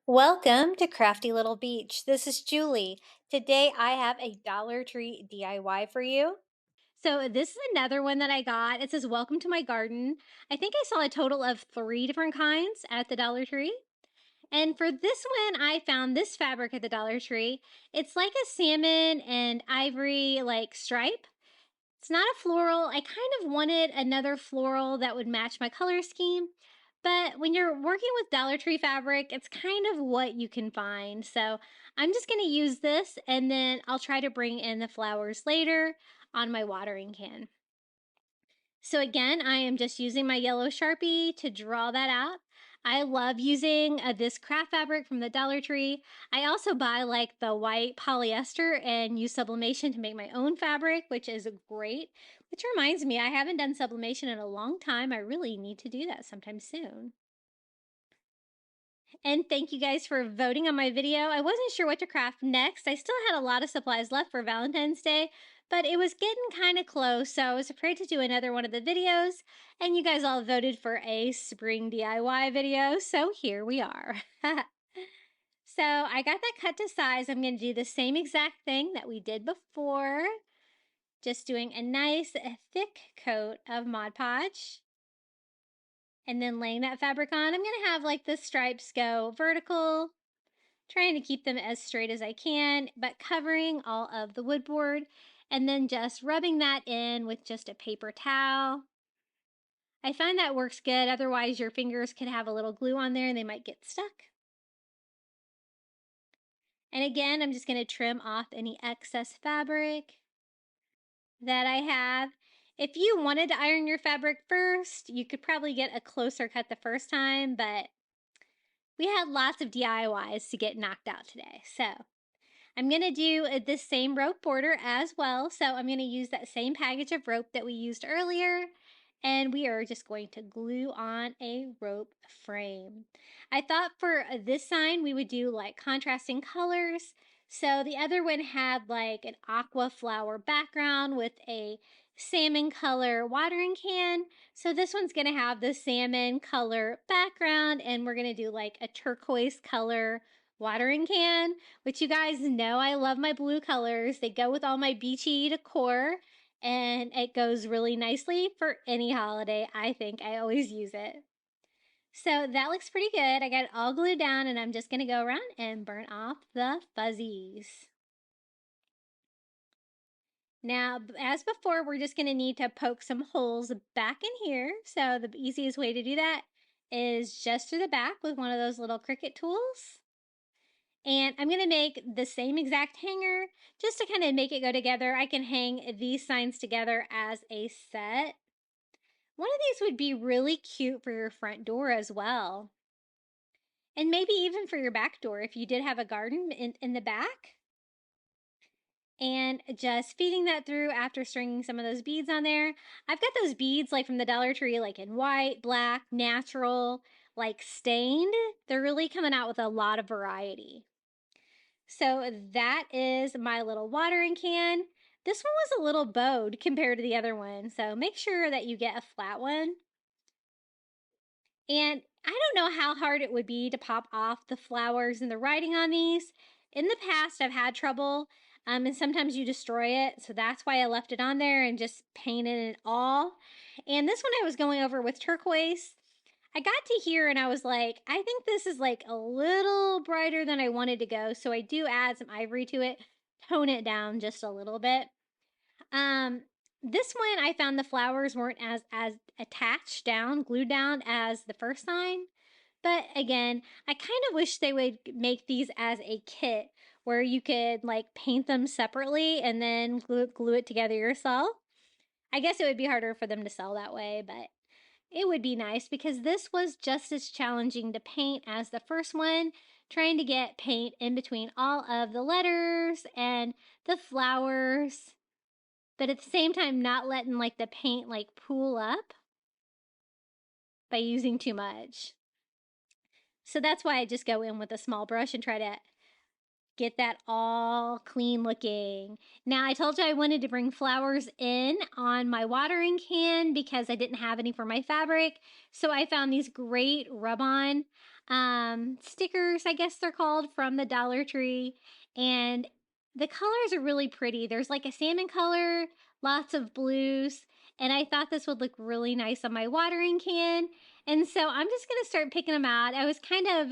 Welcome to Crafty Little Beach. This is Julie. Today I have a Dollar Tree DIY for you. So this is another one that I got. It says, "Welcome to my garden." I think I saw a total of 3 different kinds at the Dollar Tree. And for this one, I found this fabric at the Dollar Tree. It's like a salmon and ivory like stripe. It's not a floral. I kind of wanted another floral that would match my color scheme. But when you're working with Dollar Tree fabric, it's kind of what you can find. So I'm just going to use this and then I'll try to bring in the flowers later on my watering can. So again, I am just using my yellow Sharpie to draw that out. I love using this craft fabric from the Dollar Tree. I also buy like the white polyester and use sublimation to make my own fabric, which is great. Which reminds me, I haven't done sublimation in a long time. I really need to do that sometime soon. And thank you guys for voting on my video. I wasn't sure what to craft next. I still had a lot of supplies left for Valentine's Day, but it was getting kind of close, so I was afraid to do another one of the videos, and you guys all voted for a spring DIY video, so here we are. So I got that cut to size. I'm going to do the same exact thing that we did before, just doing a nice thick coat of Mod Podge. And then laying that fabric on. I'm going to have like the stripes go vertical, trying to keep them as straight as I can, but covering all of the wood board, and then just rubbing that in with just a paper towel. I find that works good. Otherwise, your fingers could have a little glue on there and they might get stuck. And again, I'm just going to trim off any excess fabric that I have. If you wanted to iron your fabric first, you could probably get a closer cut the first time, but we had lots of DIYs to get knocked out today. So I'm going to do this same rope border as well. So I'm going to use that same package of rope that we used earlier. And we are just going to glue on a rope frame. I thought for this sign we would do like contrasting colors. So the other one had like an aqua flower background with a salmon color watering can. So this one's going to have the salmon color background, and we're going to do like a turquoise color watering can, which you guys know I love my blue colors. They go with all my beachy decor, and it goes really nicely for any holiday. I think I always use it. So that looks pretty good. I got it all glued down, and I'm just going to go around and burn off the fuzzies. Now, as before, we're just going to need to poke some holes back in here. So the easiest way to do that is just through the back with one of those little Cricut tools. And I'm going to make the same exact hanger just to kind of make it go together. I can hang these signs together as a set. One of these would be really cute for your front door as well. And maybe even for your back door if you did have a garden in the back. And just feeding that through after stringing some of those beads on there. I've got those beads like from the Dollar Tree, like in white, black, natural, like stained. They're really coming out with a lot of variety. So that is my little watering can. This one was a little bowed compared to the other one, so make sure that you get a flat one. And I don't know how hard it would be to pop off the flowers and the writing on these. In the past, I've had trouble, and sometimes you destroy it, so that's why I left it on there and just painted it all. And this one I was going over with turquoise. I got to here and I was like, I think this is like a little brighter than I wanted to go. So I do add some ivory to it, tone it down just a little bit. This one I found the flowers weren't as attached down, glued down as the first sign. But again, I kind of wish they would make these as a kit where you could like paint them separately and then glue it together yourself. I guess it would be harder for them to sell that way, but it would be nice because this was just as challenging to paint as the first one, trying to get paint in between all of the letters and the flowers, but at the same time not letting like the paint like pool up by using too much. So that's why I just go in with a small brush and try to get that all clean looking. Now I told you I wanted to bring flowers in on my watering can because I didn't have any for my fabric. So I found these great rub-on. stickers, I guess they're called, from the Dollar Tree. And the colors are really pretty. There's like a salmon color, lots of blues, and I thought this would look really nice on my watering can. And so I'm just going to start picking them out. I was kind of,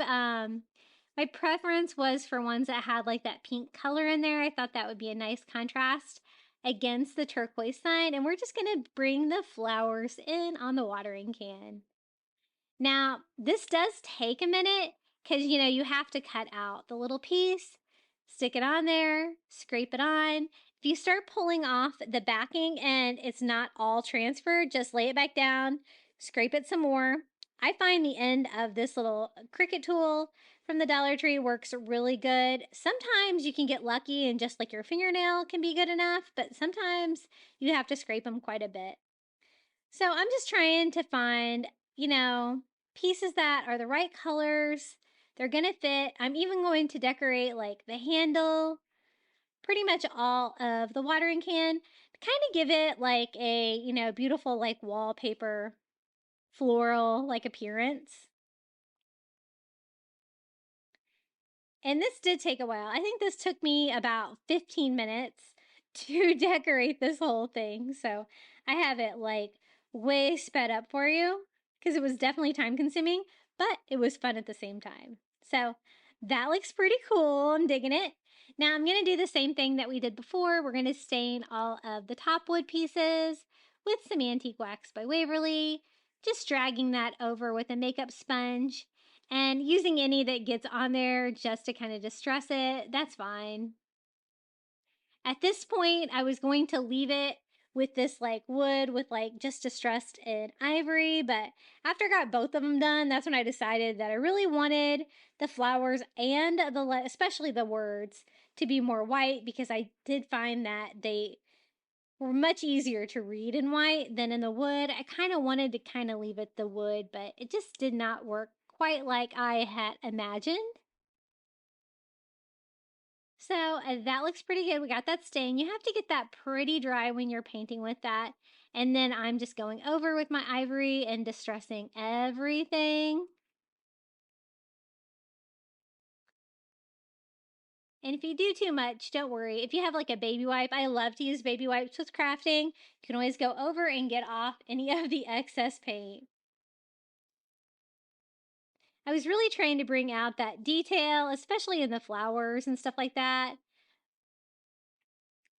my preference was for ones that had like that pink color in there. I thought that would be a nice contrast against the turquoise side. And we're just going to bring the flowers in on the watering can. Now, this does take a minute because, you know, you have to cut out the little piece, stick it on there, scrape it on. If you start pulling off the backing and it's not all transferred, just lay it back down, scrape it some more. I find the end of this little Cricut tool from the Dollar Tree works really good. Sometimes you can get lucky and just like your fingernail can be good enough, but sometimes you have to scrape them quite a bit. So I'm just trying to find, you know, pieces that are the right colors. They're going to fit. I'm even going to decorate like the handle, pretty much all of the watering can to kind of give it like a, you know, beautiful like wallpaper floral like appearance. And this did take a while. I think this took me about 15 minutes to decorate this whole thing. So I have it like way sped up for you because it was definitely time consuming, but it was fun at the same time. So that looks pretty cool. I'm digging it. Now I'm going to do the same thing that we did before. We're going to stain all of the top wood pieces with some antique wax by Waverly, just dragging that over with a makeup sponge. And using any that gets on there just to kind of distress it, that's fine. At this point, I was going to leave it with this like wood with like just distressed in ivory, but after I got both of them done, that's when I decided that I really wanted the flowers and especially the words to be more white, because I did find that they were much easier to read in white than in the wood. I kind of wanted to kind of leave it the wood, but it just did not work quite like I had imagined. So that looks pretty good. We got that stain. You have to get that pretty dry when you're painting with that. And then I'm just going over with my ivory and distressing everything. And if you do too much, don't worry. If you have like a baby wipe, I love to use baby wipes with crafting. You can always go over and get off any of the excess paint. I was really trying to bring out that detail, especially in the flowers and stuff like that.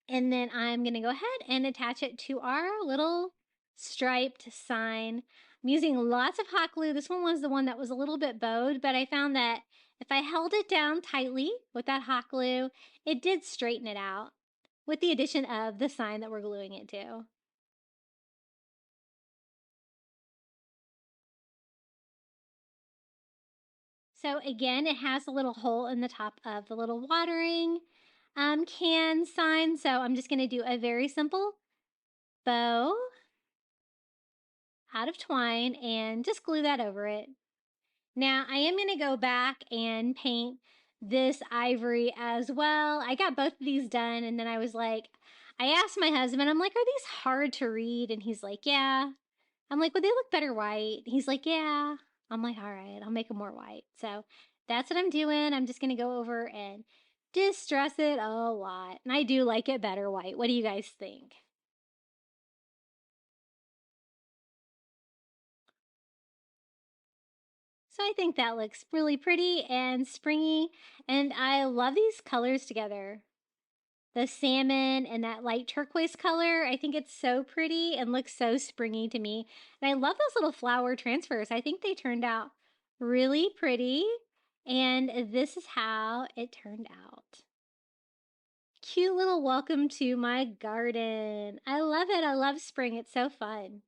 And then I'm going to go ahead and attach it to our little striped sign. I'm using lots of hot glue. This one was the one that was a little bit bowed, but I found that if I held it down tightly with that hot glue, it did straighten it out with the addition of the sign that we're gluing it to. So again, it has a little hole in the top of the little watering can sign. So I'm just going to do a very simple bow out of twine and just glue that over it. Now I am going to go back and paint this ivory as well. I got both of these done, and then I was like, I asked my husband, I'm like, are these hard to read? And he's like, yeah. I'm like, would they look better white? He's like, yeah. I'm like, all right, I'll make them more white. So that's what I'm doing. I'm just going to go over and distress it a lot. And I do like it better white. What do you guys think? So I think that looks really pretty and springy, and I love these colors together. The salmon and that light turquoise color, I think it's so pretty and looks so springy to me. And I love those little flower transfers. I think they turned out really pretty, and this is how it turned out. Cute little welcome to my garden. I love it. I love spring. It's so fun.